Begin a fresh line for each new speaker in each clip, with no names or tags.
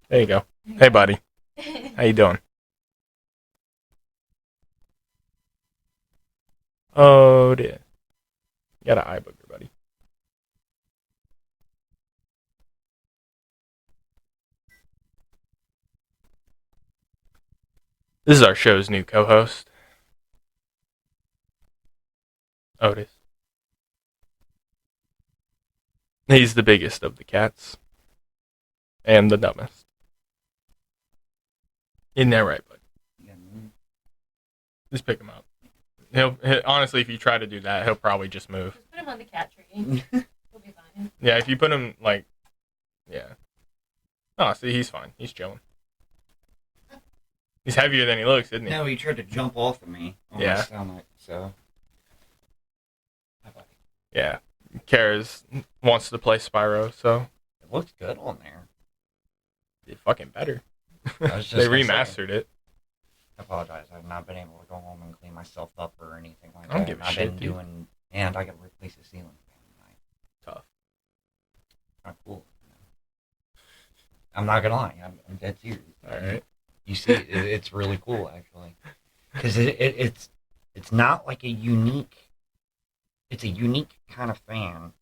There you go. Hey, buddy. How you doing? Oh, dear. You got an eye booger, buddy. This is our show's new co-host, Otis. He's the biggest of the cats and the dumbest. Isn't that right, bud? Just pick him up. Honestly, if you try to do that, he'll probably just move.
Just put him on the cat tree. He'll be fine.
Yeah, if you put him yeah. Oh, see, he's fine. He's chilling. He's heavier than he looks, isn't he?
No, he tried to jump off of me on
Yeah.
my stomach, so.
Yeah. Kara's wants to play Spyro, so
It looks good on there.
it's fucking better.
I was just
They
gonna
remastered it.
I apologize. I've not been able to go home and clean myself up or anything like that.
I don't give a
I've
shit,
been
dude.
doing, and I got to replace the ceiling fan tonight.
Tough.
Kind of cool. I'm not gonna lie. I'm dead serious.
All right.
You see, it's really cool actually, because it's not like a unique. It's a unique kind of fan.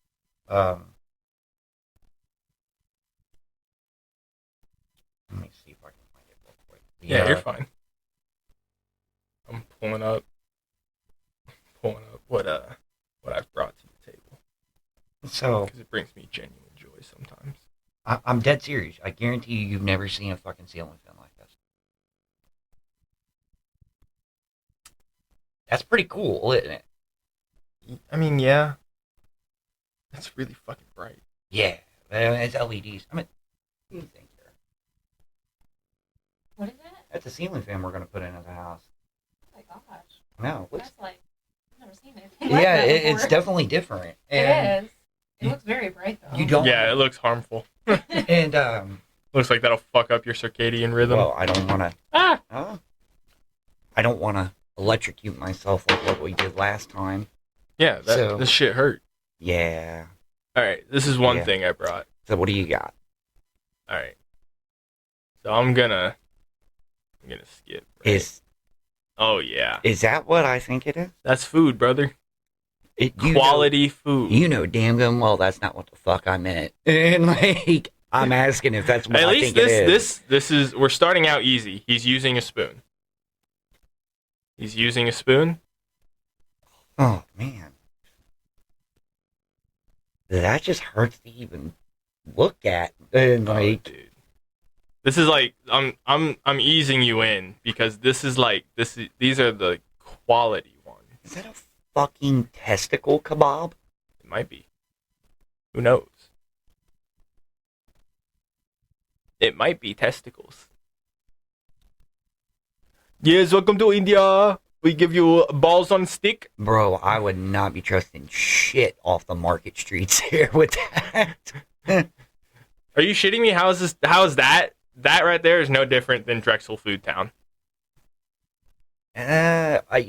Let me see if I can find it real quick.
Yeah, you're fine. I'm pulling up what I've brought to the table
So
because it brings me genuine joy sometimes.
I'm dead serious. I guarantee you've never seen a fucking ceiling fan like this. That's pretty cool, isn't it?
I mean, yeah, it's really fucking bright.
Yeah, it's LEDs. I mean, what do you think here?
What is that?
That's a ceiling fan we're gonna put in as a house.
Oh my gosh.
No,
That's like, I've never seen anything like
yeah,
that before.
it's definitely different.
It
And
is. It looks very bright though.
You don't.
Yeah, it looks harmful.
And
Looks like that'll fuck up your circadian rhythm.
well, I don't want to.
Ah.
I don't want to electrocute myself like what we did last time.
Yeah,
So-
this shit hurt.
Yeah.
All right, this is one
Yeah.
thing I brought.
So what do you got?
All right, so I'm gonna skip. Right? Oh yeah,
Is that what I think it is?
that's food, brother. Quality food.
You know damn good well that's not what the fuck I meant. And like I'm asking if that's what
At
I
least
think it is.
this is we're starting out easy. He's using a spoon.
Oh man. That just hurts to even look at. And like
dude. This is like I'm easing you in because these are the quality ones.
is that a fucking testicle kebab?
It might be. Who knows? It might be testicles. Yes, welcome to India. We give you balls on stick.
Bro, I would not be trusting shit off the market streets here with that.
Are you shitting me? How is that? That right there is no different than Drexel Food Town.
You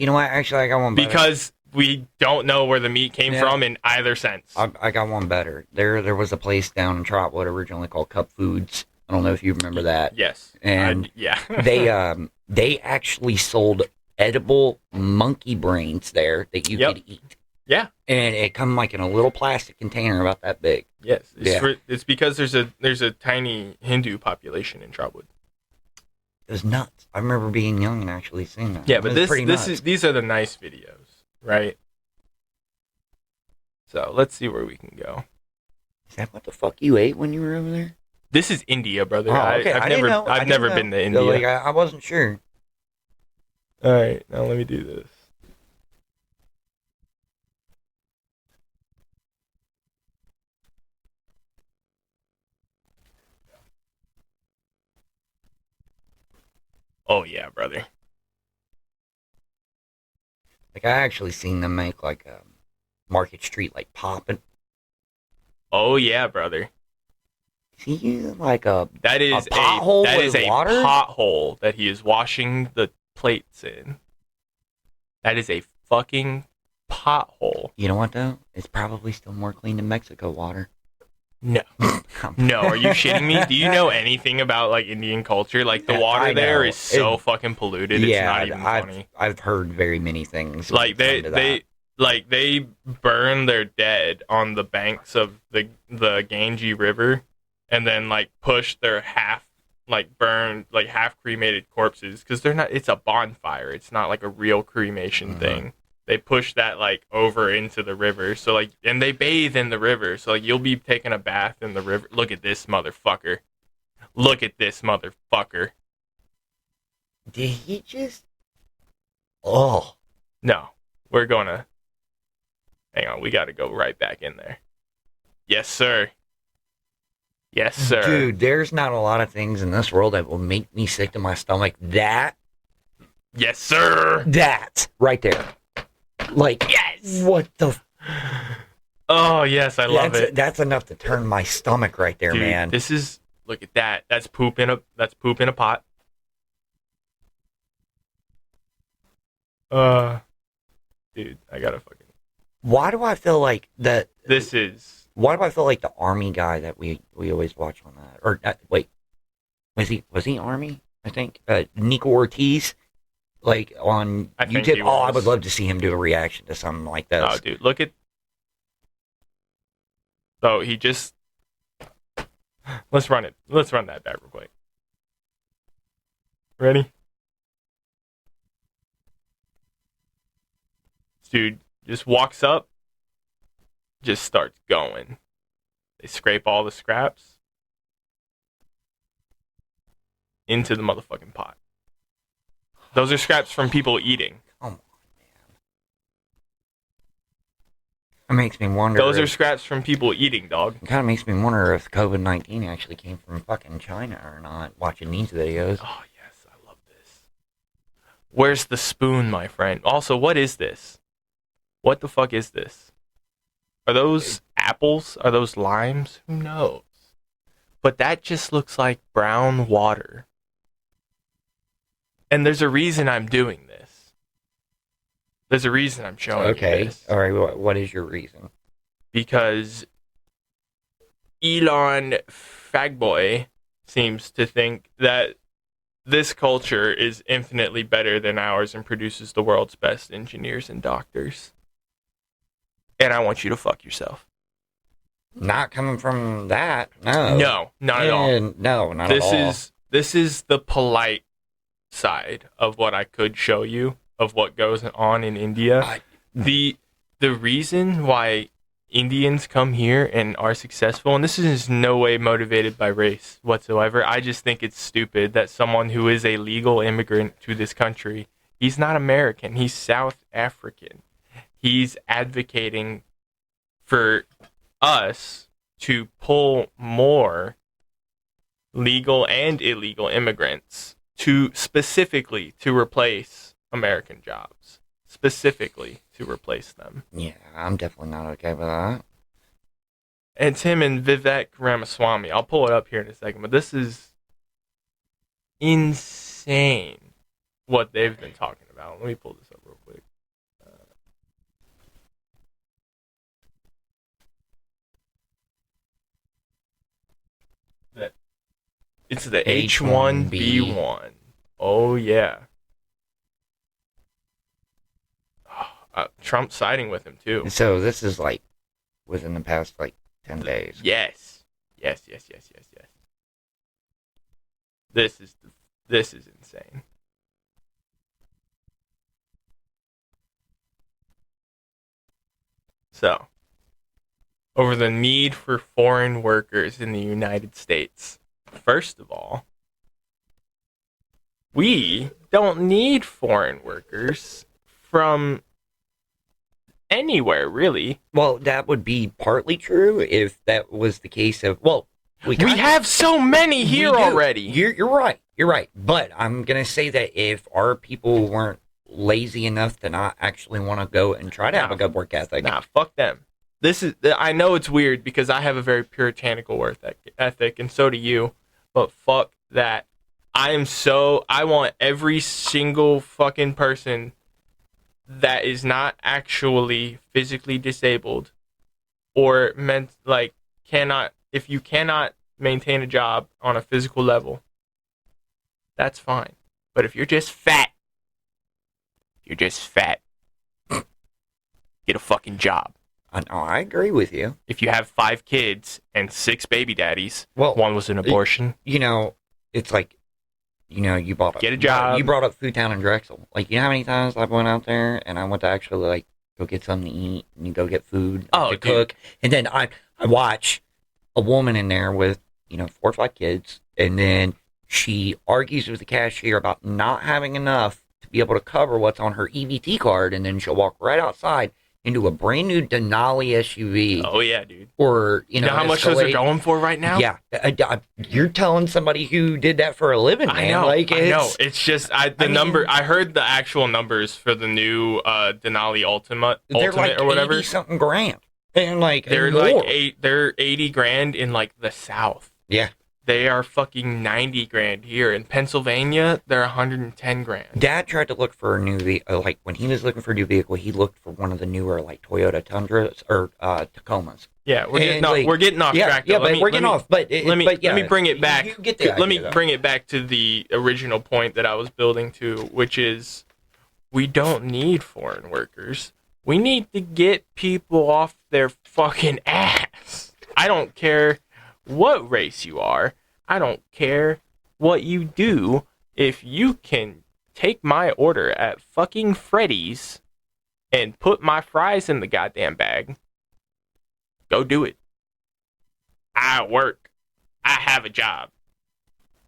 know what? Actually, I got one better.
Because we don't know where the meat came
Yeah.
from in either sense.
I got one better. There was a place down in Trotwood originally called Cup Foods. I don't know if you remember that.
Yes.
And
yeah.
they actually sold edible monkey brains there that you could eat.
Yeah.
And it come like in a little plastic container about that big.
Yes.
Yeah.
It's because there's a tiny Hindu population in Trotwood.
It was nuts. I remember being young and actually seeing that.
Yeah,
It
but
was pretty nuts.
these are the nice videos, right? So let's see where we can go.
Is that what the fuck you ate when you were over there?
This is India, brother.
Oh, okay. I didn't know.
I've never been to India.
Like, I wasn't sure.
All right, now let me do this. Oh yeah, brother.
Like I actually seen them make like a Market Street like popping.
Oh yeah, brother.
See like a
That is
pothole
that
with
is a
water?
pothole that he is washing the plates in. That is a fucking pothole.
You know what though? It's probably still more clean than Mexico water.
No. No, are you shitting me? Do you know anything about like Indian culture? Like the water there is so fucking polluted. It's not even funny.
I've heard very many things.
Like they burn their dead on the banks of the Ganges River, and then like push their half cremated corpses because they're not. It's a bonfire. It's not like a real cremation thing. They push that like over into the river. So like, and they bathe in the river. So like, you'll be taking a bath in the river. Look at this motherfucker. Look at this motherfucker.
Did he just? Oh
no, we're gonna. Hang on, we got to go right back in there. Yes, sir. Yes, sir.
Dude, there's not a lot of things in this world that will make me sick to my stomach. That.
Yes, sir.
That right there. Like,
yes!
What the?
Oh, yes, I love it.
That's enough to turn my stomach right there,
dude,
man.
This is, look at that. That's poop in a pot. Dude, I gotta fucking.
Why do I feel like that? Why do I feel like the army guy that we always watch on that? Or wait, was he army? I think Nico Ortiz. Like on YouTube, I would love to see him do a reaction to something like this.
Oh, dude, look at. So he just. Let's run it. Let's run that back real quick. Ready? Dude just walks up, just starts going. They scrape all the scraps into the motherfucking pot. Those are scraps from people eating.
Come on, man. It makes me wonder.
Those are scraps from people eating, dog.
It kind of makes me wonder if COVID-19 actually came from fucking China or not, watching these videos.
Oh, yes, I love this. Where's the spoon, my friend? Also, what is this? What the fuck is this? Are those apples? Are those limes? Who knows? But that just looks like brown water. And there's a reason I'm doing this. There's a reason I'm showing you this.
All right. What is your reason?
Because Elon Fagboy seems to think that this culture is infinitely better than ours and produces the world's best engineers and doctors. And I want you to fuck yourself.
Not coming from that. No.
No, not at all.
No, not at all.
This is the polite side of what I could show you of what goes on in India. The reason why Indians come here and are successful, and this is no way motivated by race whatsoever. I just think it's stupid that someone who is a legal immigrant to this country, he's not American, he's South African. He's advocating for us to pull more legal and illegal immigrants specifically to replace American jobs. Specifically to replace them.
Yeah, I'm definitely not okay with that.
It's him and Vivek Ramaswamy. I'll pull it up here in a second, but this is insane what they've been talking about. Let me pull this up real quick. It's the H1B1. Oh, yeah. Trump siding with him, too.
So this is like within the past 10 days.
Yes. Yes. This is insane. So, over the need for foreign workers in the United States. First of all, we don't need foreign workers from anywhere, really.
Well, that would be partly true if that was the case of,
we have so many here already.
You're right. You're right. But I'm going to say that if our people weren't lazy enough to not actually want to go and try to have a good work ethic.
Nah, fuck them. I know it's weird because I have a very puritanical work ethic, and so do you. But fuck that. I want every single fucking person that is not actually physically disabled or cannot if you cannot maintain a job on a physical level, that's fine. But if you're just fat, get a fucking job.
I agree with you.
If you have 5 kids and 6 baby daddies,
well,
one was an abortion.
It's like, you brought up,
get a job.
You brought up Foodtown and Drexel. Like, you know how many times I've went out there and I went to actually like go get something to eat and you go get food to cook, and then I watch a woman in there with 4 or 5 kids, and then she argues with the cashier about not having enough to be able to cover what's on her EBT card, and then she'll walk right outside into a brand new Denali SUV.
Oh yeah, dude.
Or
you know how much those are going for right now?
Yeah, you're telling somebody who did that for a living, man.
I know. It's just I heard the actual numbers for the new Denali Ultimate
like
or whatever.
80-something grand, and
they're 80 grand in like the South.
Yeah.
They are fucking 90 grand here. In Pennsylvania, they're 110 grand.
Dad tried to look for a new vehicle. Like, when he was looking for a new vehicle, he looked for one of the newer, like, Toyota Tundras or Tacomas.
Yeah, we're getting off track.
Yeah, but we're getting off. But
let me bring it back.
Let me
bring it back to the original point that I was building to, which is we don't need foreign workers. We need to get people off their fucking ass. I don't care what race you are. I don't care what you do. If you can take my order at fucking Freddy's and put my fries in the goddamn bag, go do it. I work. I have a job.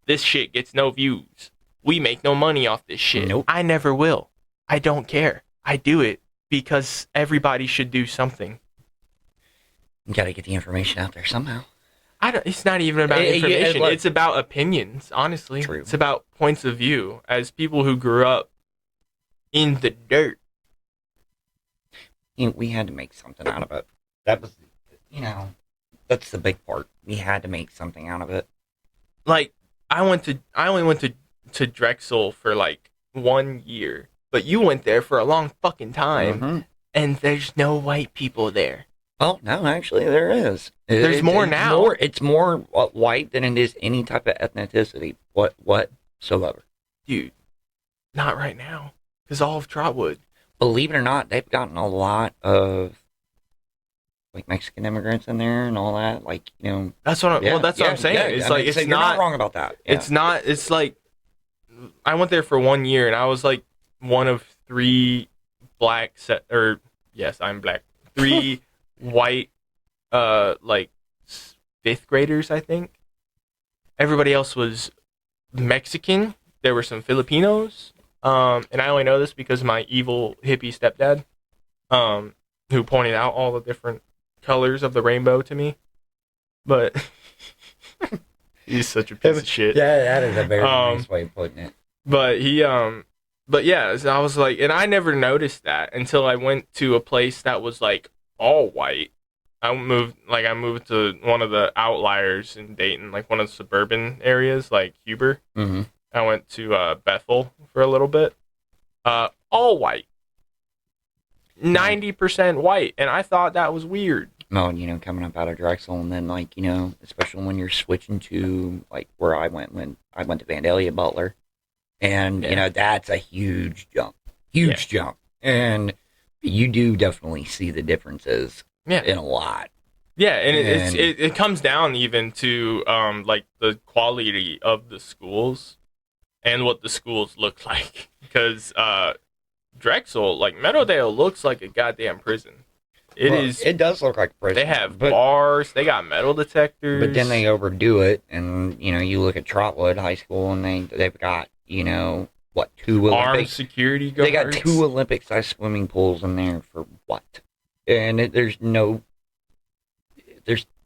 This shit gets no views. We make no money off this shit.
Nope.
I never will. I don't care. I do it because everybody should do something.
You gotta get the information out there somehow.
It's not even about information. It's about opinions, honestly.
True.
It's about points of view. As people who grew up in the dirt.
We had to make something out of it. That was, that's the big part. We had to make something out of it.
Like, I only went to Drexel for like 1 year. But you went there for a long fucking time.
Mm-hmm.
And there's no white people there.
Oh, no, actually, there is.
There's more now.
It's more white than it is any type of ethnicity whatsoever.
Dude, not right now. Because all of Trotwood.
Believe it or not, they've gotten a lot of like Mexican immigrants in there and all that. Like,
That's what I'm saying.
Yeah,
it's
you're not wrong about that. Yeah.
It's like, I went there for 1 year and I was like one of 3 black yes, I'm black. 3 white, like 5th graders, I think. Everybody else was Mexican. There were some Filipinos. And I only know this because of my evil hippie stepdad, who pointed out all the different colors of the rainbow to me. But he's such a piece of shit.
Yeah, that is a very nice way of putting it.
But but yeah, so I was like, and I never noticed that until I went to a place that was like all white. I moved to one of the outliers in Dayton, like one of the suburban areas, like Huber.
Mm-hmm.
I went to Bethel for a little bit. All white. 90% white. And I thought that was weird.
No, coming up out of Drexel, and then, like, especially when you're switching to, like, where I went when I went to Vandalia Butler. And, that's a huge jump. Huge jump. And you do definitely see the differences in a lot.
Yeah, and it comes down even to, like, the quality of the schools and what the schools look like. Because Drexel, like, Meadowdale looks like a goddamn prison. It
does look like a prison.
They have bars. They got metal detectors.
But then they overdo it, and you look at Trotwood High School, and they've got 2 Olympic
armed security guards.
They got 2 Olympic-sized swimming pools in there for what? And there's too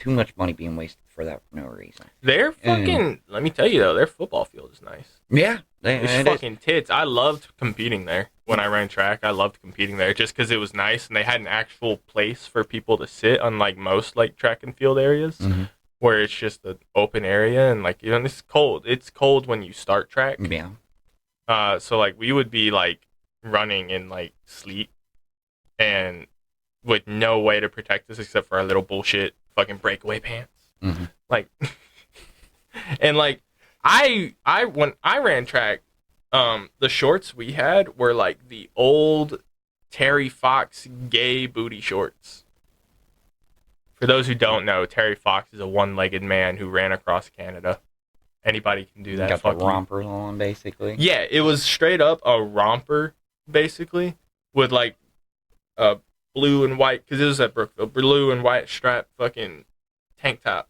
much money being wasted for that for no reason.
They're fucking. Let me tell you though, their football field is nice.
Yeah,
it's fucking tits. I loved competing there when I ran track. I loved competing there just because it was nice and they had an actual place for people to sit, unlike most like track and field areas where it's just an open area and like it's cold. It's cold when you start track.
Yeah.
So like we would be like running in like sleet and with no way to protect us except for our little bullshit fucking breakaway pants.
Mm-hmm.
Like, and like, when I ran track, the shorts we had were like the old Terry Fox gay booty shorts. For those who don't know, Terry Fox is a one-legged man who ran across Canada. Anybody can do that.
Got the rompers on, basically.
Yeah, it was straight up a romper, basically, with like a blue and white, because it was at Brookville, blue and white strap fucking tank top,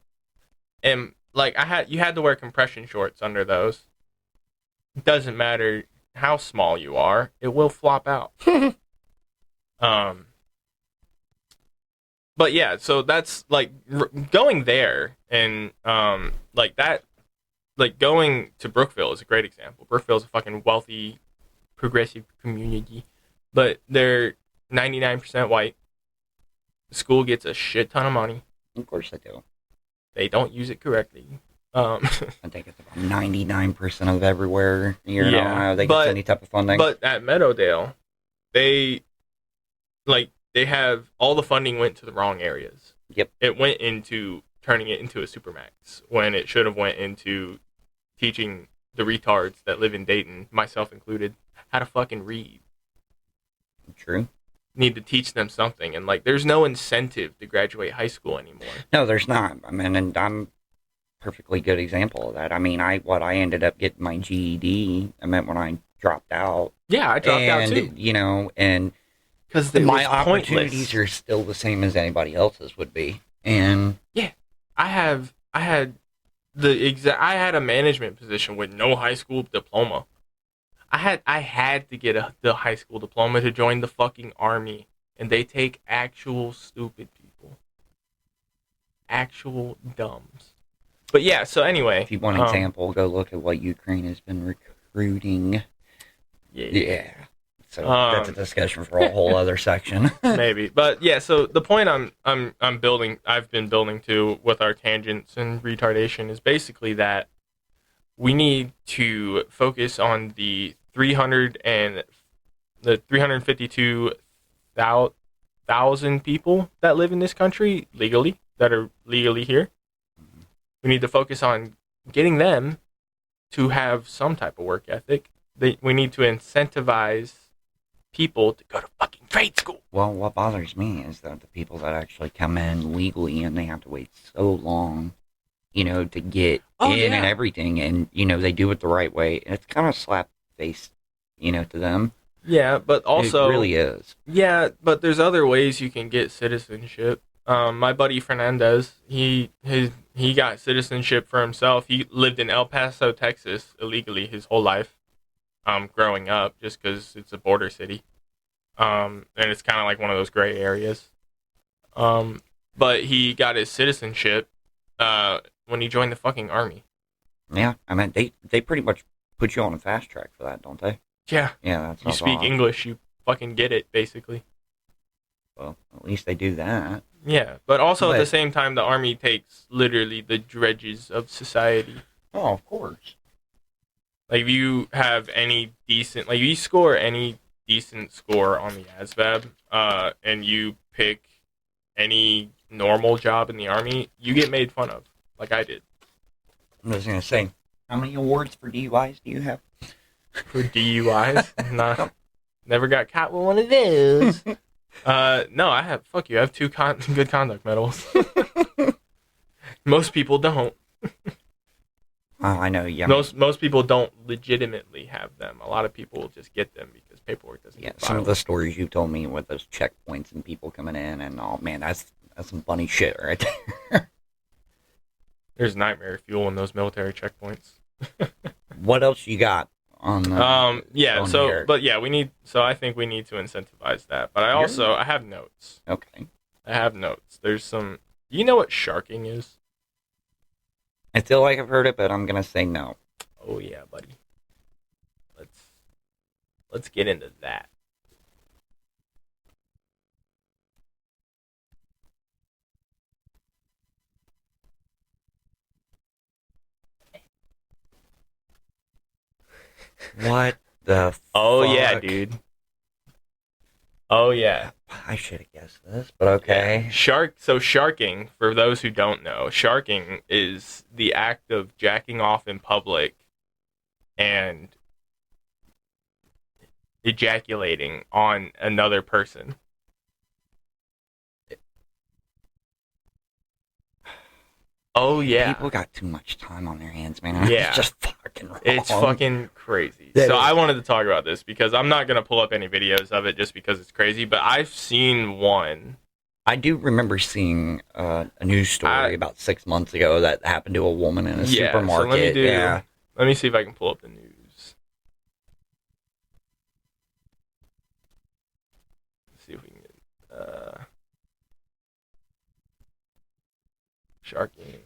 and like you had to wear compression shorts under those. It doesn't matter how small you are, it will flop out. But yeah, so that's like going there, and like that, like going to Brookville is a great example. Brookville is a fucking wealthy, progressive community, but they're 99% white. The school gets a shit ton of money.
Of course they do.
They don't use it correctly.
I think it's about 99% of everywhere here in Ohio they get any type of funding.
But at Meadowdale, they have all the funding went to the wrong areas.
Yep.
It went into turning it into a supermax when it should have went into teaching the retards that live in Dayton, myself included, how to fucking read.
True.
Need to teach them something, and like there's no incentive to graduate high school anymore.
No, there's not. I mean, and I'm perfectly good example of that. I mean, I ended up getting my GED. I meant when I dropped out.
Yeah, I dropped out too.
You know, and
because
my opportunities are still the same as anybody else's would be. And
yeah, I had a management position with no high school diploma. I had to get the high school diploma to join the fucking army, and they take actual stupid people, actual dumbs. But yeah, so anyway,
if you want an example, go look at what Ukraine has been recruiting. Yeah. So that's a discussion for a whole other section.
Maybe, but yeah. So the point I've been building to with our tangents and retardation is basically that we need to focus on the 352,000 people that live in this country that are legally here. We need to focus on getting them to have some type of work ethic. We need to incentivize people to go to fucking trade school.
Well, what bothers me is that the people that actually come in legally and they have to wait so long, you know, to get in and everything, and, you know, they do it the right way, and it's kind of slap face, you know, to them.
Yeah, but also...
It really is.
Yeah, but there's other ways you can get citizenship. My buddy Fernandez, he got citizenship for himself. He lived in El Paso, Texas, illegally his whole life, growing up, just because it's a border city. And it's kind of like one of those gray areas. But he got his citizenship when he joined the fucking army.
Yeah, I mean, they pretty much put you on a fast track for that, don't they?
Yeah.
Yeah, that's
you speak English, you fucking get it, basically.
Well, at least they do that.
Yeah, but also at the same time, the army takes literally the dredges of society.
Oh, of course.
Like, if you have any decent... Like, if you score any decent score on the ASVAB, and you pick any normal job in the army, you get made fun of, like I did.
I was going to say, how many awards for DUIs do you have?
For DUIs? Nah, never got caught with one of those. No, I have... Fuck you, I have 2 good conduct medals. Most people don't.
I know, yeah.
Most people don't legitimately have them. A lot of people will just get them because paperwork doesn't get filed.
Some of the stories you told me with those checkpoints and people coming in, and oh man, that's some funny shit right there.
There's nightmare fuel in those military checkpoints.
What else you got on the
I think we need to incentivize that. But I have notes.
Okay.
I have notes. There's some... Do you know what sharking is?
I feel like I've heard it, but I'm gonna say no.
Oh yeah, buddy. Let's get into that.
What the
Oh
fuck?
yeah, dude. Oh yeah.
I should have guessed this, but okay.
So sharking, for those who don't know, sharking is the act of jacking off in public and ejaculating on another person. Oh, yeah.
People got too much time on their hands, man.
Yeah.
It's just fucking wrong.
It's fucking crazy. I wanted to talk about this because I'm not going to pull up any videos of it just because it's crazy, but I've seen one.
I do remember seeing a news story about 6 months ago that happened to a woman in a supermarket.
So let me see if I can pull up the news. Let's see if we can get sharking.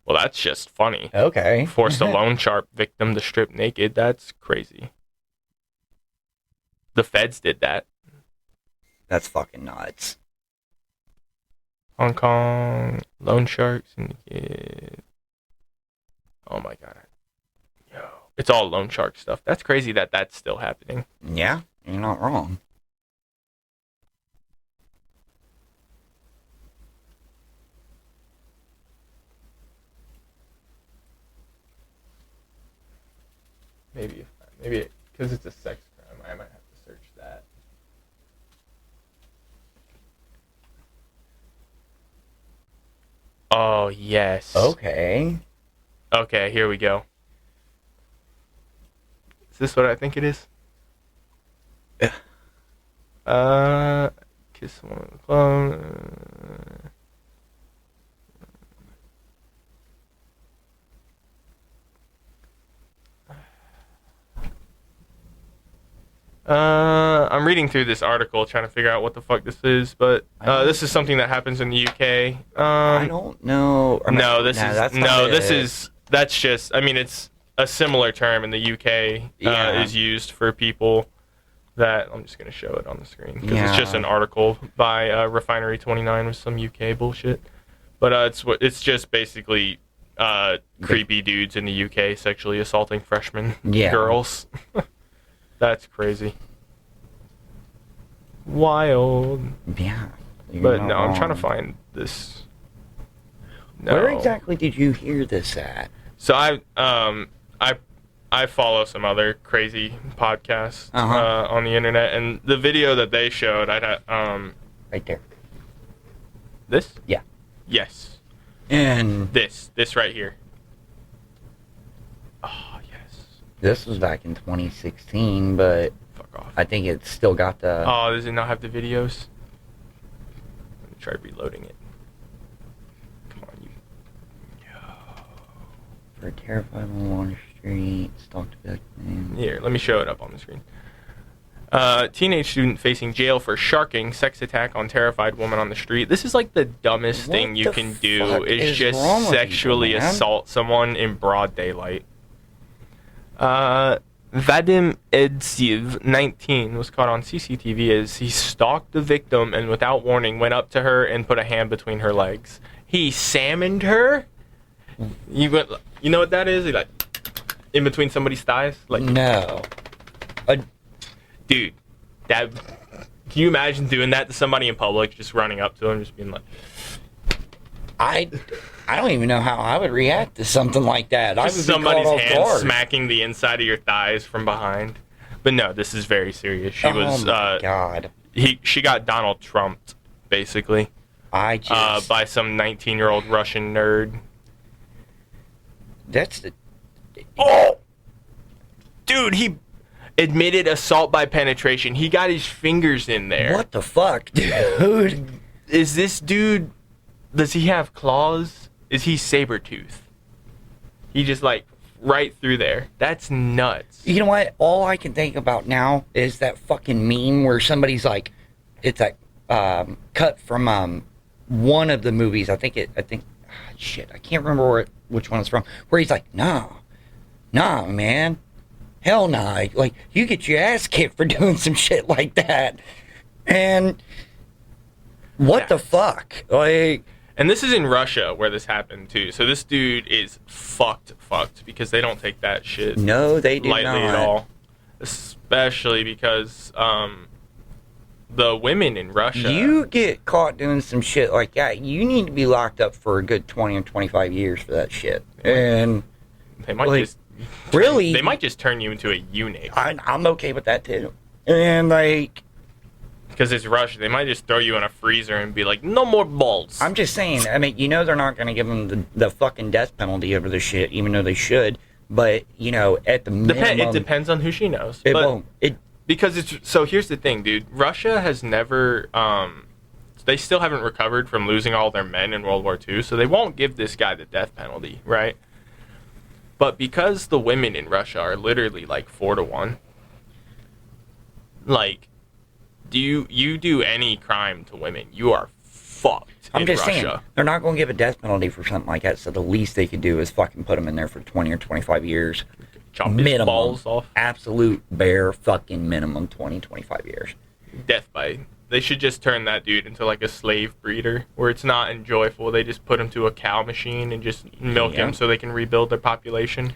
Well, that's just funny.
Okay.
Forced a loan shark victim to strip naked. That's crazy. The feds did that.
That's fucking nuts.
Hong Kong, loan shark syndicate. Oh my god. Yo. It's all loan shark stuff. That's crazy that that's still happening.
Yeah, you're not wrong.
Maybe because it's a sex crime, I might have to search that. Oh, yes.
Okay.
Okay, here we go. Is this what I think it is? Kiss someone in the club. I'm reading through this article trying to figure out what the fuck this is, but this is something that happens in the UK.
I don't know.
That's just, I mean, it's a similar term in the UK is used for people that, I'm just going to show it on the screen because it's just an article by Refinery 29 with some UK bullshit. But it's just basically creepy dudes in the UK sexually assaulting freshman girls. That's crazy. Wild.
Yeah.
But no, I'm trying to find this. No.
Where exactly did you hear this at?
So I follow some other crazy podcasts on the internet, and the video that they showed,
right there.
This?
Yeah.
Yes.
And
this right here. Oh, yes.
This was back in 2016, but
fuck off.
I think it's still got the...
Oh, does it not have the videos? Let me try reloading it. Come on, you.
For a terrified woman on the street, stalked a victim.
Here, let me show it up on the screen. Teenage student facing jail for sharking, sex attack on terrified woman on the street. This is like the dumbest thing you can do, is just sexually assault someone in broad daylight. Vadim Edziv, 19, was caught on CCTV as he stalked the victim and without warning went up to her and put a hand between her legs. He salmoned her? You know what that is? He like in between somebody's thighs? Like
no.
Dude, can you imagine doing that to somebody in public, just running up to them, just being like...
I don't even know how I would react to something like that. I would
somebody's hand smacking the inside of your thighs from behind. But no, this is very serious. She was...
my God.
She got Donald Trumped, basically.
By
some 19-year-old Russian nerd.
That's the...
Oh! Dude, he... admitted assault by penetration. He got his fingers in there.
What the fuck, dude?
Is this dude... Does he have claws? Is he saber-tooth? He just, like, right through there. That's nuts.
You know what? All I can think about now is that fucking meme where somebody's like... It's like, cut from, one of the movies. I think... shit, I can't remember which one it's from. Where he's like, nah, man. Hell nah. Like, you get your ass kicked for doing some shit like that. And what the fuck? Like,
And this is in Russia where this happened too. So this dude is fucked because they don't take that shit
no, they do
lightly
not.
at all. Especially because the women in Russia.
You get caught doing some shit like that, you need to be locked up for a good 20 or 25 years for that shit. And
they might
like,
just
really,
they might just turn you into a eunuch.
I'm okay with that too. And like,
because it's Russia, they might just throw you in a freezer and be like, no more balls.
I'm just saying, I mean, they're not going to give them the fucking death penalty over this shit, even though they should. But, at the minimum...
It depends on who she knows.
It won't.
Because it's... So here's the thing, dude. Russia has never... they still haven't recovered from losing all their men in World War II, so they won't give this guy the death penalty, right? But because the women in Russia are literally like 4-1, like... You do any crime to women, you are fucked.
I'm just
Russia.
saying, they're not going to give a death penalty for something like that, so the least they could do is fucking put them in there for 20 or 25 years.
Chop his balls off.
Absolute bare fucking minimum 20, 25 years.
Death by... They should just turn that dude into like a slave breeder, where it's not enjoyable. They just put him to a cow machine and just milk him so they can rebuild their population.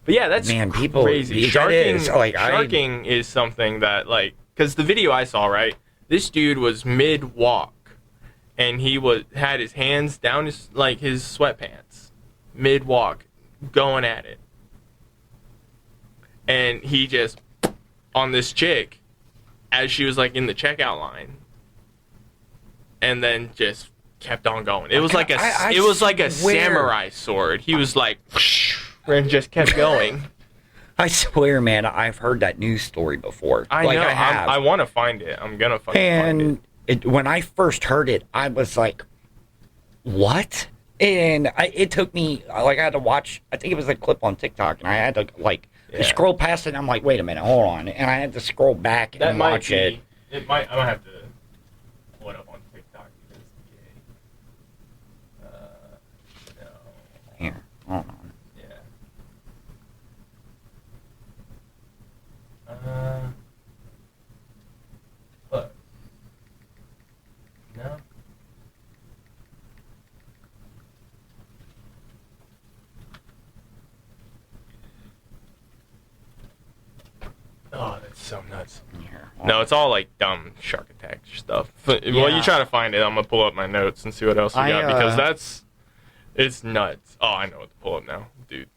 But yeah, that's crazy. Sharking is something that, like, because the video I saw, right, this dude was mid-walk, and he had his hands down his sweatpants, mid-walk, going at it. And he just, on this chick, as she was, like, in the checkout line, and then just kept on going. It was like a samurai sword. He was like... and just kept going.
I swear, man, I've heard that news story before.
I know. I want to find it. I'm gonna find
it. When I first heard it, I was like, "What?" And it took me I had to watch. I think it was a clip on TikTok, and I had to scroll past it. And I'm like, "Wait a minute, hold on!" And I had to scroll back and watch it.
It might. I'm gonna have to pull it up on TikTok because no.
Here, hold on.
But no. Oh, that's so nuts. No, it's all like dumb shark attack stuff. But while you try to find it, I'm gonna pull up my notes and see what else we got because it's nuts. Oh, I know what to pull up now, dude.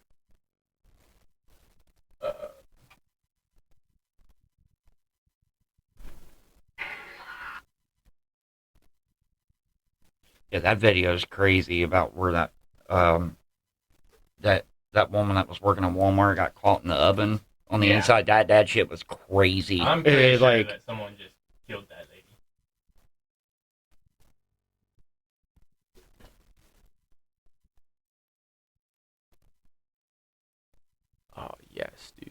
Yeah, that video is crazy about where that that woman that was working at Walmart got caught in the oven on the inside. That shit was crazy.
I'm pretty sure that someone just killed that lady. Oh yes, dude.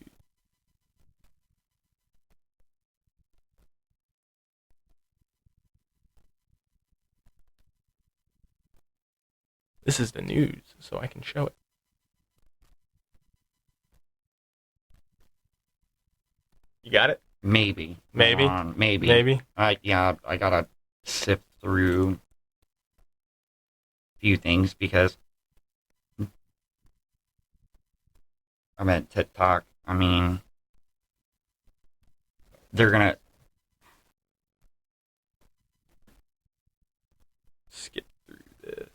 This is the news, so I can show it. You got it?
Maybe.
Maybe.
Maybe. I gotta sift through a few things because I'm at TikTok. I mean, they're gonna
skip through this.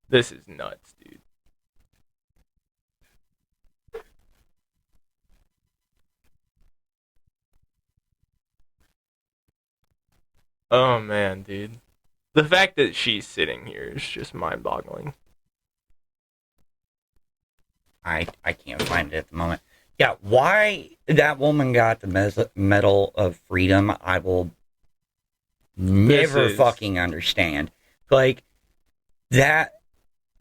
This is nuts, dude. Oh man, dude. The fact that she's sitting here is just mind-boggling.
I can't find it at the moment. Yeah, why that woman got the Medal of Freedom, I will never fucking understand. Like, that,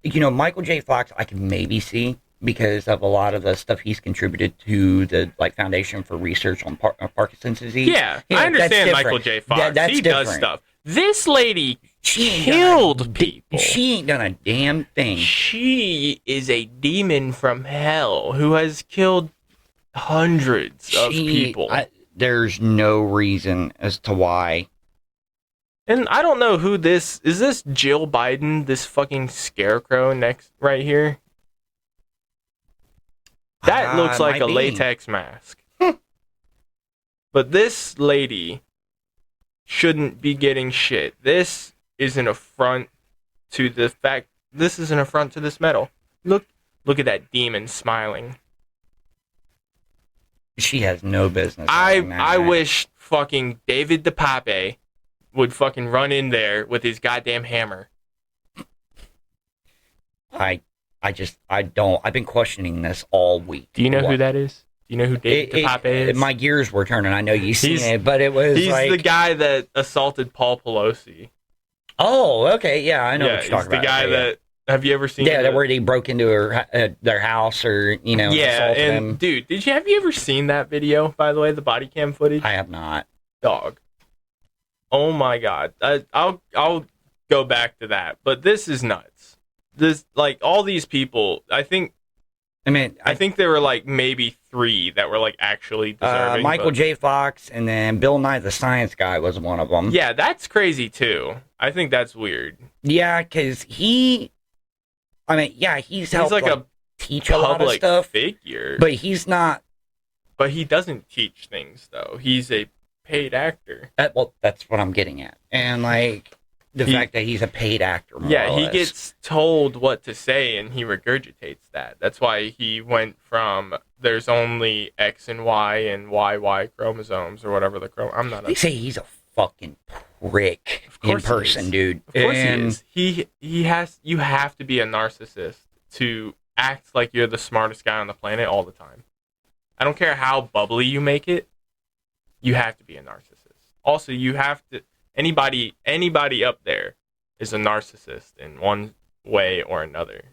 Michael J. Fox, I can maybe see because of a lot of the stuff he's contributed to the Foundation for Research on Parkinson's disease.
Yeah, I understand Michael J. Fox. He does stuff. This lady killed people.
She ain't done a damn thing.
She is a demon from hell who has killed hundreds of people.
There's no reason as to why
And I don't know who this is. This Jill Biden, this fucking scarecrow next right here? That looks like a latex mask. But this lady shouldn't be getting shit. This is an affront to the fact. This is an affront to this medal. Look at that demon smiling.
She has no business.
I wish fucking David DePape would fucking run in there with his goddamn hammer.
I don't. I've been questioning this all week.
Do you know who that is? Do you know who David DePape is?
My gears were turning. I know you've seen it, but it was
he's the guy that assaulted Paul Pelosi.
Oh, okay. Yeah, I know what you're talking about.
The guy that... Have you ever seen?
Yeah, where he broke into their house or assaulted him.
Dude, have you ever seen that video? By the way, the body cam footage.
I have not.
Dog. Oh my god. I'll go back to that, but this is nuts. This all these people. I think there were maybe 3 that were actually deserving.
Michael J. Fox and then Bill Nye the Science Guy was one of them.
Yeah, that's crazy too. I think that's weird.
Yeah, because he's helped
a
teach a lot of stuff.
Figure,
but he's not.
But he doesn't teach things though. He's a paid actor.
Well, that's what I'm getting at, and the fact that he's a paid actor.
He gets told what to say and he regurgitates that. That's why he went from there's only X and Y and YY chromosomes or whatever
They say he's a fucking prick in person, dude.
Of course he is. You have to be a narcissist to act like you're the smartest guy on the planet all the time. I don't care how bubbly you make it. You have to be a narcissist. Also, you have to... Anybody up there is a narcissist in one way or another,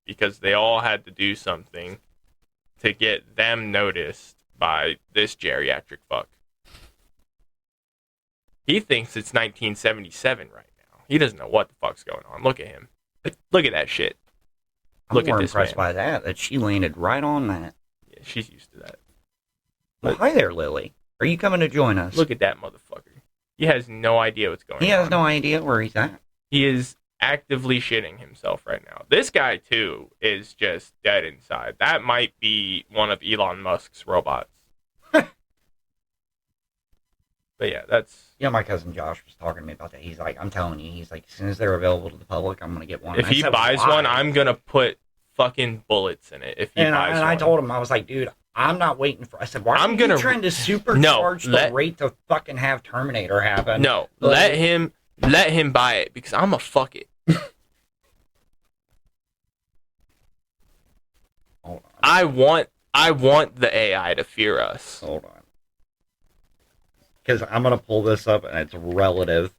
because they all had to do something to get them noticed by this geriatric fuck. He thinks it's 1977 right now. He doesn't know what the fuck's going on. Look at him. Look at that shit.
I'm more impressed by that she landed right on that.
Yeah, she's used to that.
Well, hi there, Lily. Are you coming to join us?
Look at that motherfucker. He has no idea what's going on.
He has no idea where he's at.
He is actively shitting himself right now. This guy, too, is just dead inside. That might be one of Elon Musk's robots. But yeah, that's...
My cousin Josh was talking to me about that. He's like, I'm telling you, he's like, as soon as they're available to the public, I'm going to get one.
If he buys one, I'm going to put fucking bullets in it if he buys one. And
I told him, I was like, dude, I'm not waiting for... I said, why are you trying to supercharge the rate to fucking have Terminator happen?
No, let him buy it, because I'm going to fuck it.
Hold on.
I want the AI to fear us.
Hold on. Because I'm going to pull this up, and it's relative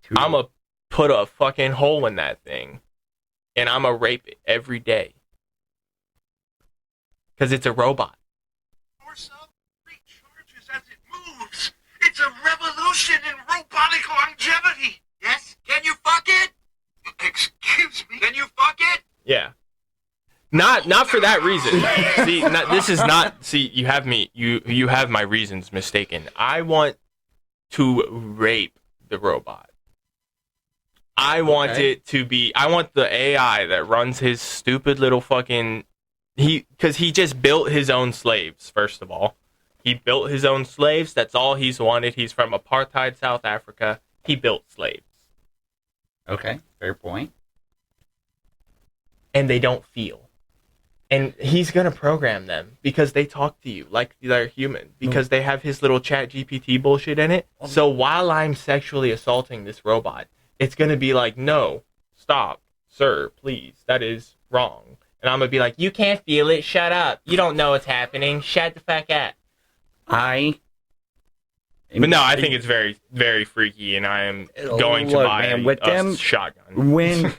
to...
I'm going to put a fucking hole in that thing, and I'm going to rape it every day. Because it's a robot.
Torso recharges as it moves. It's a revolution in robotic longevity. Yes? Can you fuck it? Excuse me? Can you fuck it?
Yeah. Not for that reason. This is not... See, you have me... You have my reasons mistaken. I want to rape the robot. I want it to be... I want the AI that runs his stupid little fucking... Because he just built his own slaves, first of all. He built his own slaves. That's all he's wanted. He's from apartheid South Africa. He built slaves.
Okay, fair point.
And they don't feel. And he's going to program them because they talk to you like they're human. Because they have his little chat GPT bullshit in it. So while I'm sexually assaulting this robot, it's going to be like, no, stop, sir, please. That is wrong. And I'm going to be like, you can't feel it. Shut up. You don't know what's happening. Shut the fuck up.
But
no, I think it's very, very freaky, and I am going to buy a shotgun.
When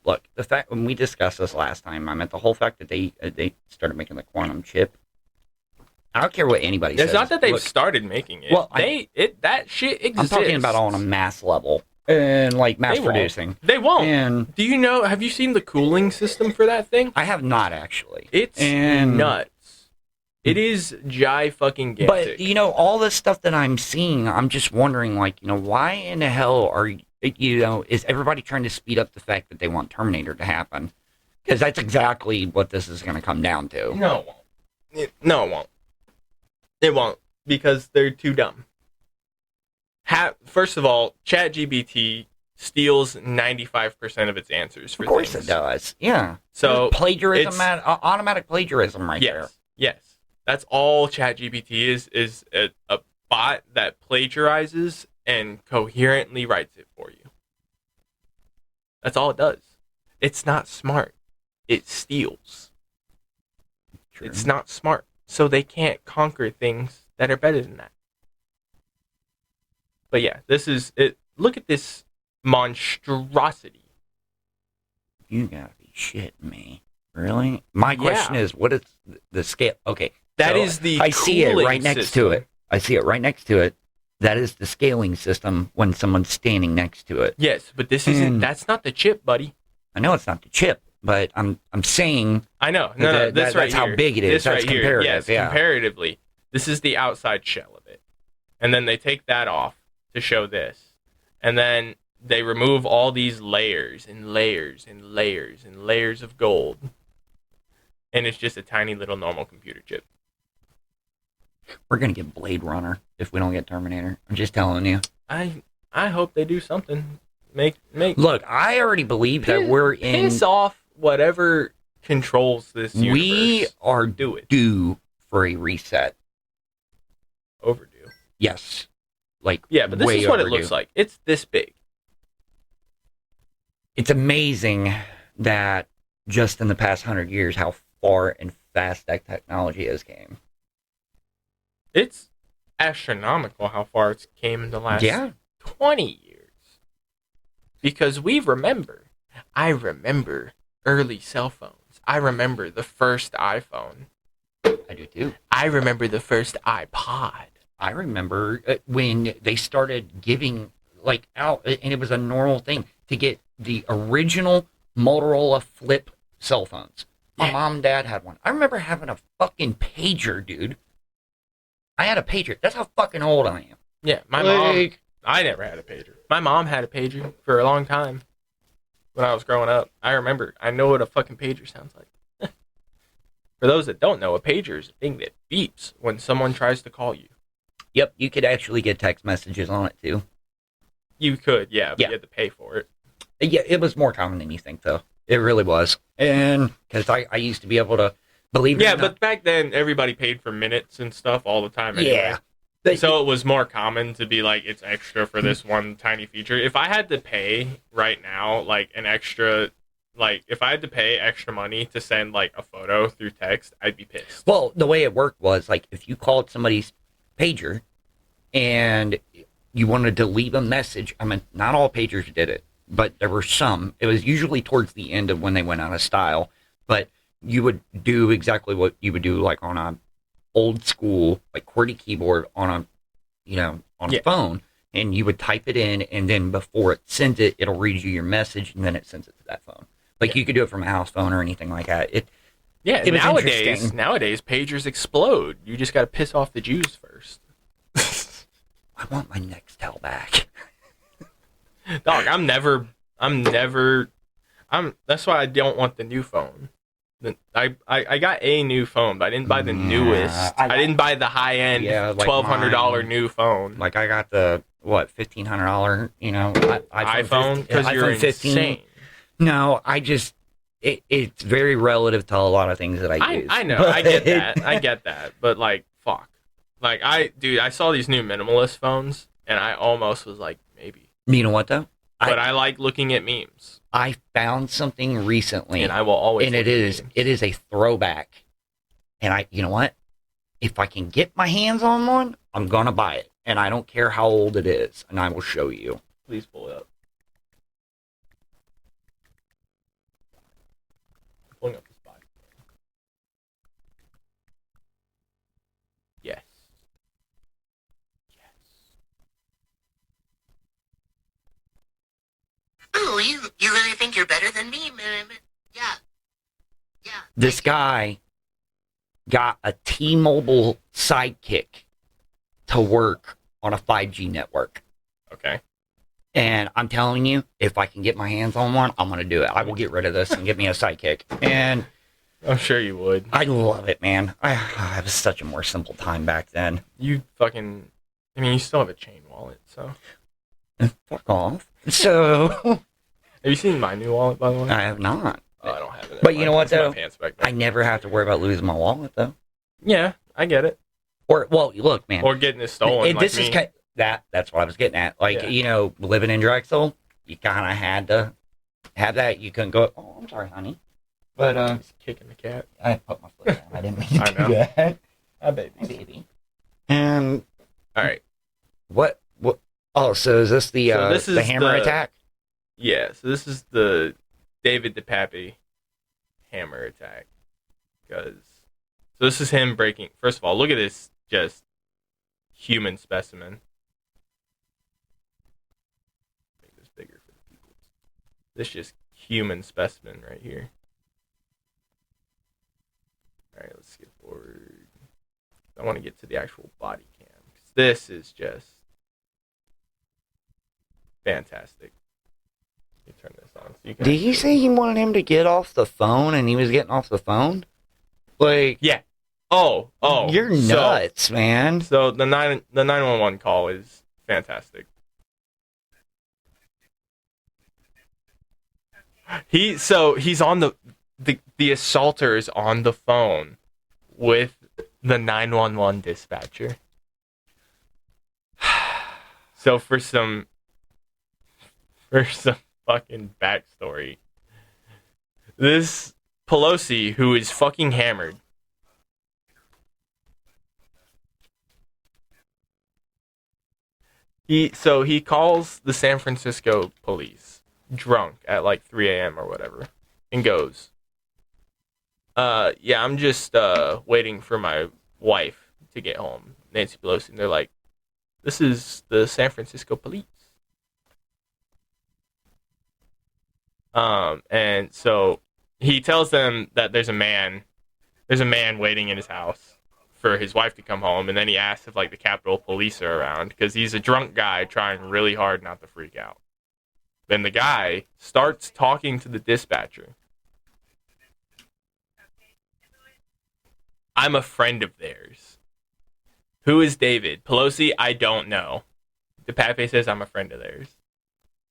look, the fact when we discussed this last time, I meant the whole fact that they started making the quantum chip. I don't care what anybody says.
It's not that they've started making it. Well, that shit exists.
I'm talking about on a mass level. And mass producing.
They won't.
And
do you know, have you seen the cooling system for that thing?
I have not, actually.
It's nuts. It is fucking
But, all this stuff that I'm seeing, I'm just wondering, why in the hell are, is everybody trying to speed up the fact that they want Terminator to happen? Because that's exactly what this is going to come down to.
No, it won't. No, it won't. It won't, because they're too dumb. First of all, ChatGPT steals 95% of its answers for things.
Of course it does, yeah.
So
there's plagiarism, automatic plagiarism there.
Yes. That's all ChatGPT is a bot that plagiarizes and coherently writes it for you. That's all it does. It's not smart. It steals. True. It's not smart. So they can't conquer things that are better than that. But yeah, this is it. Look at this monstrosity.
You gotta be shitting me. Really? My question is, what is the scale? Okay.
That is the
I see it right next to it. I see it right next to it. That is the scaling system when someone's standing next to it.
Yes, but this isn't. That's not the chip, buddy.
I know it's not the chip, but I'm saying.
I know. No. That's right.
That's how big it is. That's comparative.
Yes, comparatively, this is the outside shell of it, and then they take that off to show this, and then they remove all these layers and layers and layers and layers of gold, and it's just a tiny little normal computer chip.
We're gonna get Blade Runner if we don't get Terminator. I'm just telling you.
I hope they do something. Make.
Look, I already believe that we're in.
Piss off whatever controls this universe.
We are due for a reset.
Overdue.
Yes.
But this is what it looks like. It's this big.
It's amazing that just in the past 100 years, how far and fast that technology has came.
It's astronomical how far it's came in the last 20 years. Because I remember early cell phones. I remember the first iPhone.
I do too.
I remember the first iPod.
I remember when they started giving out, and it was a normal thing to get the original Motorola flip cell phones. My mom and dad had one. I remember having a fucking pager, dude. I had a pager. That's how fucking old I am.
Yeah, my mom. I never had a pager. My mom had a pager for a long time when I was growing up. I remember. I know what a fucking pager sounds like. For those that don't know, a pager is a thing that beeps when someone tries to call you.
Yep, you could actually get text messages on it too.
You could, but you had to pay for it.
Yeah, it was more common than you think, though. It really was. And because I used to be able to believe it.
Yeah, but back then, everybody paid for minutes and stuff all the time anyway. Yeah. So it was more common to be like, it's extra for this one tiny feature. If I had to pay right now, an extra, if I had to pay extra money to send, a photo through text, I'd be pissed.
Well, the way it worked was, if you called somebody's pager and you wanted to leave a message, I mean, not all pagers did it, but there were some. It was usually towards the end of when they went out of style, but you would do exactly what you would do on a old school QWERTY keyboard on a phone, and you would type it in, and then before it sends it, it'll read you your message, and then it sends it to that phone. You could do it from a house phone or anything like that. It was
nowadays pagers explode. You just got to piss off the Jews first.
I want my Nextel back.
Dog, that's why I don't want the new phone. I got a new phone, but I didn't buy the newest. I didn't buy the high-end $1,200 new phone.
I got the, $1,500,
iPhone? Because you're 15. Insane.
No, it's very relative to a lot of things that I use.
I know, I get that. But, fuck. I saw these new minimalist phones, and I almost was like, maybe.
You know what, though?
But I like looking at memes.
I found something recently,
and I will always.
And it is a throwback. And you know what? If I can get my hands on one, I'm gonna buy it, and I don't care how old it is, and I will show you.
Please pull it up. I'm pulling up the spot. Yes.
Oh, you really think you're better than me? Yeah.
This guy got a T-Mobile Sidekick to work on a 5G network.
Okay.
And I'm telling you, if I can get my hands on one, I'm going to do it. I will get rid of this and get me a Sidekick. And
I'm sure you would.
I love it, man. I was such a more simple time back then.
You fucking... I mean, you still have a chain wallet, so...
Fuck off. So...
Have you seen my new wallet, by the way?
I have not.
Oh, I don't have it.
But you know what,
It's in my
though?
pants back there.
I never have to worry about losing my wallet, though.
Yeah, I get it.
Or, well, look, man.
Or getting it stolen,
This
like
is
me.
that's what I was getting at. Like,
Yeah.
you know, living in Drexel, you kind of had to have that. You couldn't go, oh, I'm sorry, honey. But,
He's kicking the cat.
I put my foot down. I didn't mean to
I
do
know.
that.
Hi, baby.
Hi, baby. And
All right.
what, oh, so is this the,
So this is
the hammer
the-
attack?
Yeah, so this is the David DePappy hammer attack. So this is him breaking... First of all, look at this just human specimen. Make this bigger for the people. This just human specimen right here. Alright, let's skip forward. I want to get to the actual body cam. 'Cause this is just fantastic. Let me turn this on so you can...
Did he say he wanted him to get off the phone and he was getting off the phone? Like,
Yeah. Oh.
you're nuts, man.
So the 911 call is fantastic. He's on the assaulter is on the phone with the 911 dispatcher. So for some fucking backstory, this Pelosi, who is fucking hammered, he calls the San Francisco police drunk at like 3 a.m. or whatever and goes, yeah, I'm just waiting for my wife to get home, Nancy Pelosi. And they're like, this is the San Francisco police. And so he tells them that there's a man waiting in his house for his wife to come home, and then he asks if like the Capitol Police are around because he's a drunk guy trying really hard not to freak out. Then the guy starts talking to the dispatcher. I'm a friend of theirs. Who is David? Pelosi? I don't know. DePape says I'm a friend of theirs.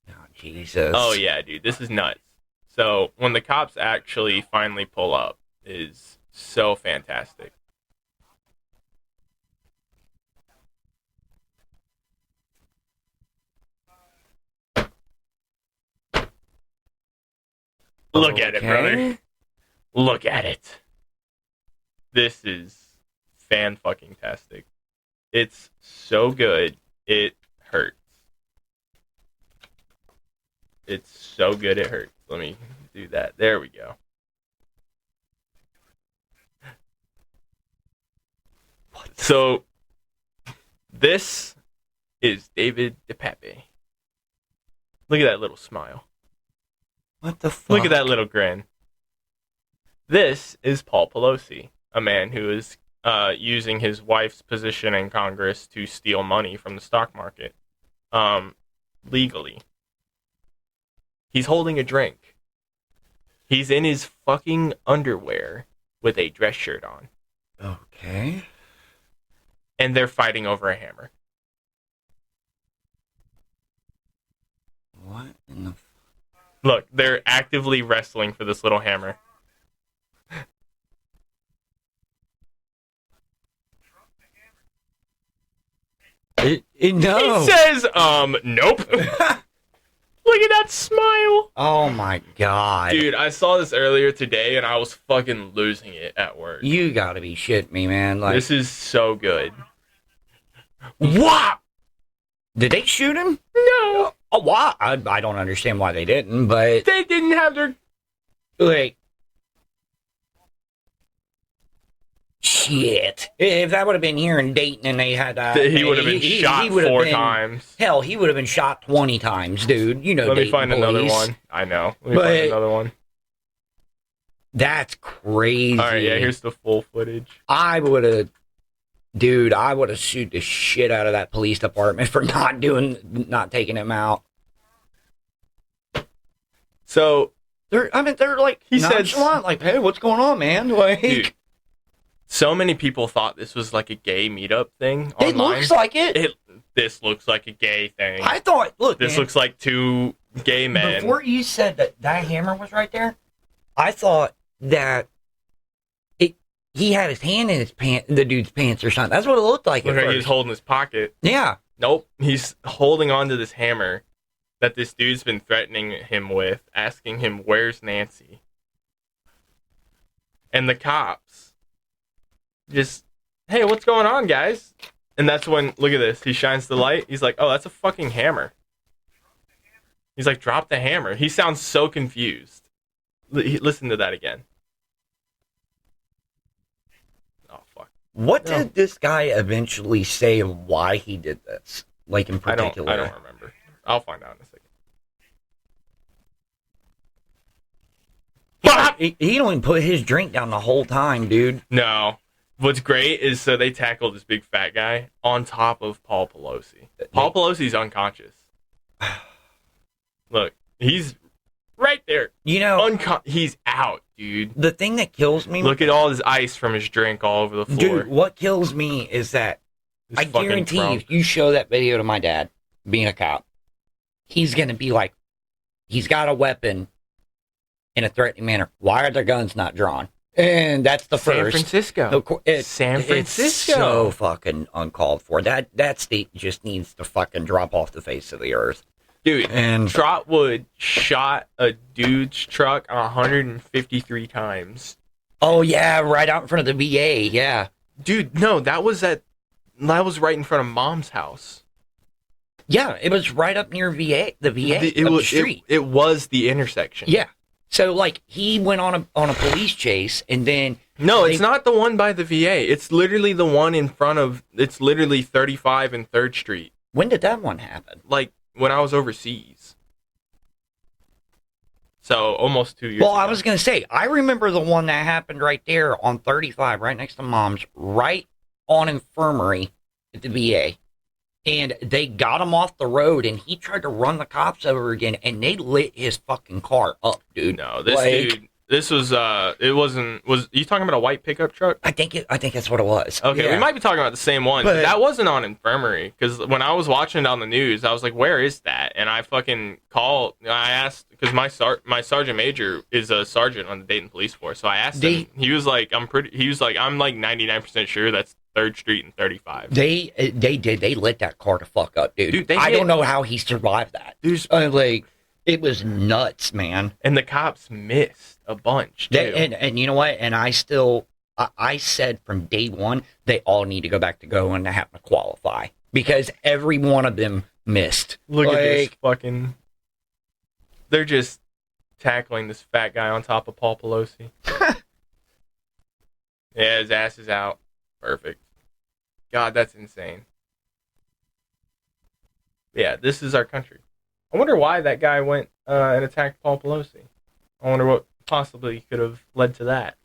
Oh, Jesus.
Oh yeah, dude, this is nuts. So when the cops actually finally pull up is so fantastic. Look at it, brother. Look at it. This is fan-fucking-tastic. It's so good, it hurts. It's so good, it hurts. Let me do that. There we go. So, this is David DePape. Look at that little smile.
What the fuck?
Look at that little grin. This is Paul Pelosi, a man who is using his wife's position in Congress to steal money from the stock market legally. He's holding a drink. He's in his fucking underwear with a dress shirt on.
Okay.
And they're fighting over a hammer.
What in the...
Look, they're actively wrestling for this little hammer.
No.
He says, nope. Look at that smile.
Oh my god.
Dude, I saw this earlier today and I was fucking losing it at work.
You gotta be shitting me, man. Like,
This is so good. What?
did they shoot him?
No.
Oh, why? I don't understand why they didn't, but...
They didn't have their...
Like... Shit. If that would have been here in Dayton and they had...
He would have been shot
he would have
4
been-
times.
Hell, he would have been shot 20 times, dude. You know
Let me
Dayton
find another
police.
one. I know. Let me
But-
find another one.
That's crazy.
All right, yeah, here's the full footage.
I would have sued the shit out of that police department for not taking him out.
So
they're like,
he said,
like, hey, what's going on, man? Like,
dude, so many people thought this was like a gay meetup thing
it
online.
looks like it.
This looks like a gay thing.
I thought, look,
this
man,
looks like two gay men.
Before you said that hammer was right there, I thought that he had his hand in the dude's pants or something. That's what it looked like.
Look like he was holding his pocket.
Yeah.
Nope. He's holding on to this hammer that this dude's been threatening him with, asking him, "Where's Nancy?" And the cops just, "Hey, what's going on, guys?" And that's when, look at this. He shines the light. He's like, "Oh, that's a fucking hammer." He's like, "Drop the hammer." He sounds so confused. Listen to that again. Oh, fuck.
What did this guy eventually say and why he did this? Like, in particular?
I don't remember. I'll find out in a second.
He don't even put his drink down the whole time, dude.
No. What's great is so they tackled this big fat guy on top of Paul Pelosi. Paul Pelosi's unconscious. Look, he's right there.
You know,
he's out, dude.
The thing that kills me...
Look at all his ice from his drink all over the floor.
Dude, what kills me is that I guarantee if you show that video to my dad, being a cop, he's going to be like, he's got a weapon in a threatening manner. Why are their guns not drawn? And that's the first.
San Francisco. San Francisco.
It's so fucking uncalled for. That state just needs to fucking drop off the face of the earth.
Dude,
and
Trotwood shot a dude's truck 153 times.
Oh, yeah, right out in front of the VA, yeah.
Dude, no, that was right in front of Mom's house.
Yeah, it was right up near the VA, the street.
It was the intersection.
Yeah. So, like, he went on a police chase, and then...
No, it's not the one by the VA. It's literally the one in front of... It's literally 35 and 3rd Street.
When did that one happen?
Like, when I was overseas. So, almost 2 years ago.
I was going to say, I remember the one that happened right there on 35, right next to Mom's, right on Infirmary at the VA. And they got him off the road, and he tried to run the cops over again, and they lit his fucking car up, dude.
No, dude, this was, was you talking about a white pickup truck?
I think that's what it was.
Okay,
yeah.
We might be talking about the same one, but that wasn't on Infirmary, because when I was watching it on the news, I was like, where is that? And I fucking I asked, because my sergeant major is a sergeant on the Dayton Police Force, so I asked him, he was like, I'm like 99% sure that's 3rd Street and 35.
They lit that car to fuck up, dude. I don't know how he survived that. It was nuts, man.
And the cops missed a bunch, too.
And you know what? And I said from day one, they all need to go back to going to have to qualify. Because every one of them missed.
Look at this fucking... They're just tackling this fat guy on top of Paul Pelosi. Yeah, his ass is out. Perfect. God, that's insane. Yeah, this is our country. I wonder why that guy went and attacked Paul Pelosi. I wonder what possibly could have led to that.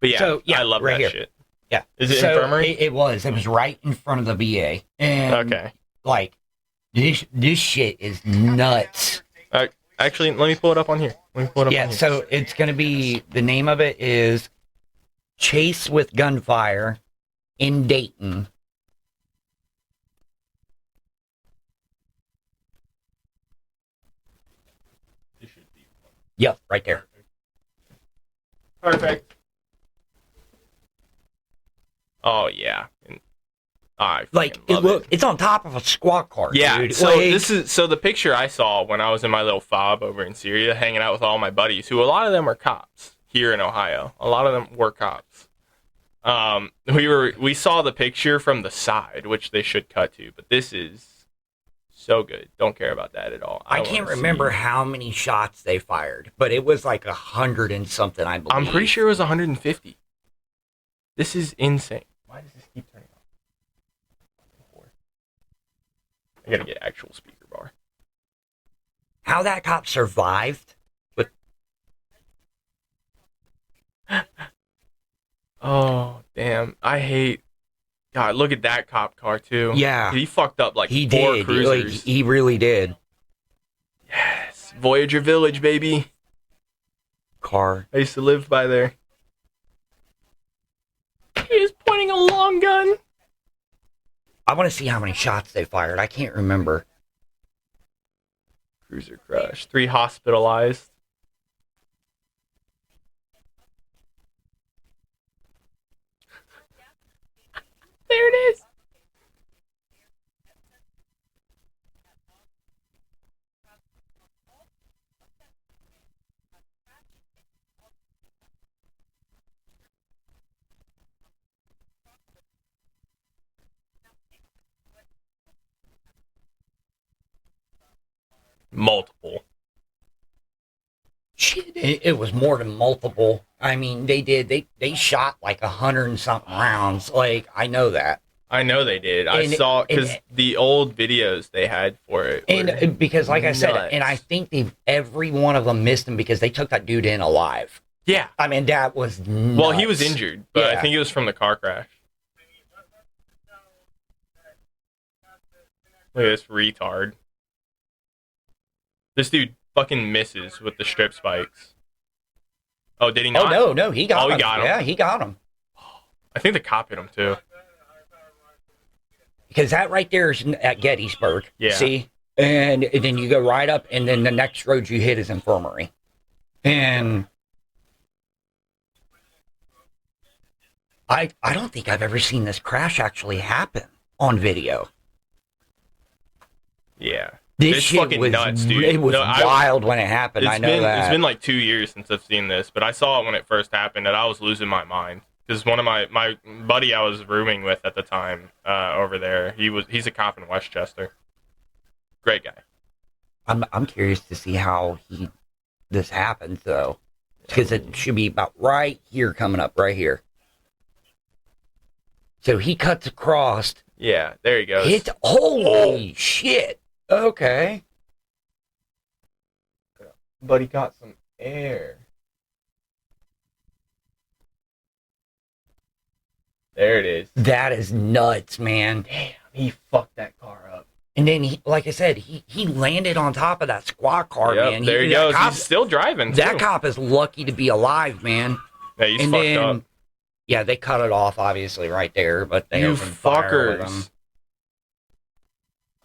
But yeah, I love that shit.
Yeah.
Is it Infirmary?
It was. It was right in front of the VA. And
okay.
Like, this shit is nuts.
Actually, let me pull it up on here.
So it's going to be, the name of it is Chase with Gunfire in Dayton. Yep, right there.
Perfect. Oh yeah.
It's on top of a squad car.
Yeah.
Dude.
So the picture I saw when I was in my little fob over in Syria, hanging out with all my buddies, who a lot of them are cops here in Ohio. A lot of them were cops. We saw the picture from the side, which they should cut to, but this is so good. Don't care about that at all.
I can't remember how many shots they fired, but it was like 100 and something, I believe.
I'm pretty sure it was 150. This is insane. Why does this keep turning off? I gotta get actual speaker bar.
How that cop survived?
Oh, damn. I hate... God, look at that cop car, too.
Yeah.
He fucked up like
He
four
did.
cruisers.
He really did.
Yes. Voyager Village, baby.
Car.
I used to live by there. He is pointing a long gun.
I want to see how many shots they fired. I can't remember.
Cruiser crash. 3 hospitalized. There it is. Multiple.
Shit, it was more than multiple. I mean, they shot like 100 and something rounds. Like, I know that.
I know they did. I saw, because the old videos they had for it.
And because, like I said,
nuts.
and I think every one of them missed him because they took that dude in alive.
Yeah.
I mean, that was nuts.
Well, he was injured, but
Yeah.
I think it was from the car crash. Look at this retard. This dude fucking misses with the strip spikes. Oh, did he not?
Oh, no, he got him.
He got him.
Yeah, he got him.
I think the cop hit him, too.
Because that right there is at Gettysburg.
Yeah.
See? And then you go right up, and then the next road you hit is Infirmary. And I don't think I've ever seen this crash actually happen on video.
Yeah.
This
It's
shit
fucking
was
nuts, dude.
It was
No,
wild when it happened. I know that.
It's been like 2 years since I've seen this, but I saw it when it first happened, and I was losing my mind. Because one of my buddy I was rooming with at the time over there, he's a cop in Westchester. Great guy.
I'm curious to see how this happens though, because it should be about right here, coming up right here. So he cuts across.
Yeah, there he goes.
Holy shit! Okay.
But he got some air. There it is.
That is nuts, man.
Damn, he fucked that car up.
And then like I said, he landed on top of that squad car,
Yep,
man.
there he goes. He's still driving.
That
too.
cop is lucky to be alive, man.
Yeah, he's
And
fucked
then,
up.
yeah, they cut it off, obviously, right there. But they
You
opened fire with him.
fuckers.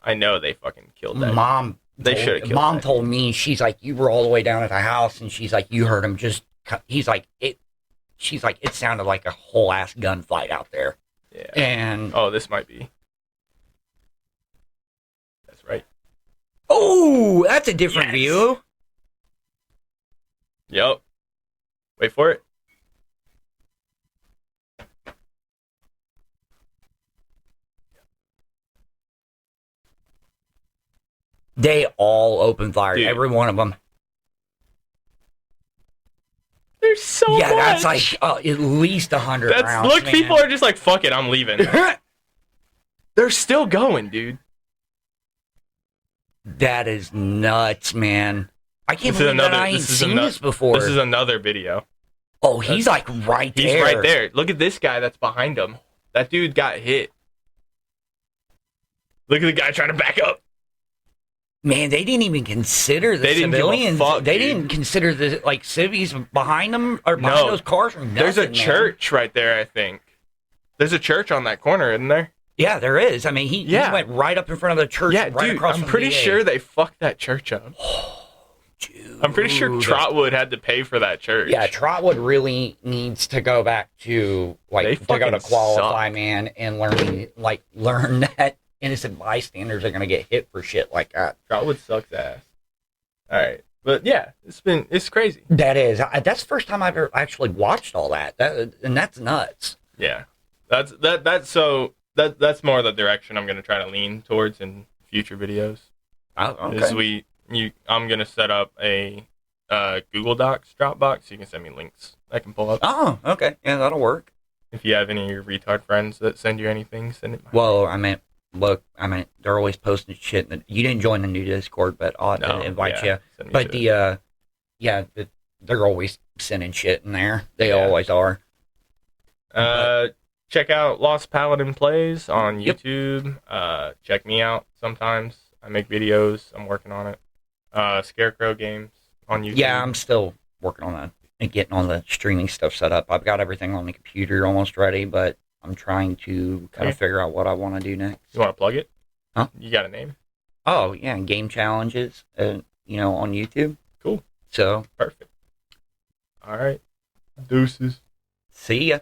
I know they fucking killed that.
Mom,
They should have killed
Mom
that.
told me, she's like, you were all the way down at the house, and she's like, you heard him just. He's like, it. She's like, it sounded like a whole ass gunfight out there.
Yeah.
And
Oh, this might be. That's right.
oh, that's a different
Yes.
view.
Yep. Wait for it.
They all opened fire,
Dude.
every one of them.
There's so
Yeah,
much.
that's like at least 100
That's
rounds.
look.
man.
People are just like, fuck it, I'm leaving. They're still going, dude.
That is nuts, man. I can't
This is
believe
another-
that I ain't
this is
seen
ano-
this before.
This is another video.
Oh, he's like right there.
He's right there. Look at this guy that's behind him. That dude got hit. Look at the guy trying to back up.
Man, they didn't even consider the
They didn't give a
civilians.
fuck,
They
dude.
didn't consider the like civvies behind them or behind
No.
those cars. Or nothing,
There's a
man.
church right there, I think. There's a church on that corner, isn't there?
Yeah, there is. I mean, he went right up in front of the church.
Yeah,
right
dude,
across
I'm
from
pretty
the
sure they fucked that church up.
Dude.
I'm pretty sure Trotwood had to pay for that church.
Yeah, Trotwood really needs to go back to
They
to go to
fucking
qualify,
suck.
man, and learn that innocent bystanders are gonna get hit for shit like that.
Trotwood sucks ass. All right, but yeah, it's crazy.
That is. That's the first time I've ever actually watched all that. And that's nuts.
Yeah, that's more the direction I'm gonna try to lean towards in future videos.
Oh,
Is I'm gonna set up a Google Docs Dropbox so you can send me links I can pull up.
Oh, okay. Yeah, that'll work.
If you have any of your retard friends that send you anything, send it.
Well, they're always posting shit. You didn't join the new Discord, but I'll have to invite you.
send me
But
to it.
they're always sending shit in there. They
Yeah.
always are.
Check out Lost Paladin Plays on
Yep.
YouTube. Check me out sometimes. I make videos. I'm working on it. Scarecrow Games on YouTube.
Yeah, I'm still working on that and getting all the streaming stuff set up. I've got everything on the computer almost ready, but I'm trying to kind of figure out what I want to do next.
You want to plug it?
Huh?
You got a name?
Oh, yeah, game challenges, on YouTube.
Cool.
So,
Perfect. All right. Deuces.
see ya.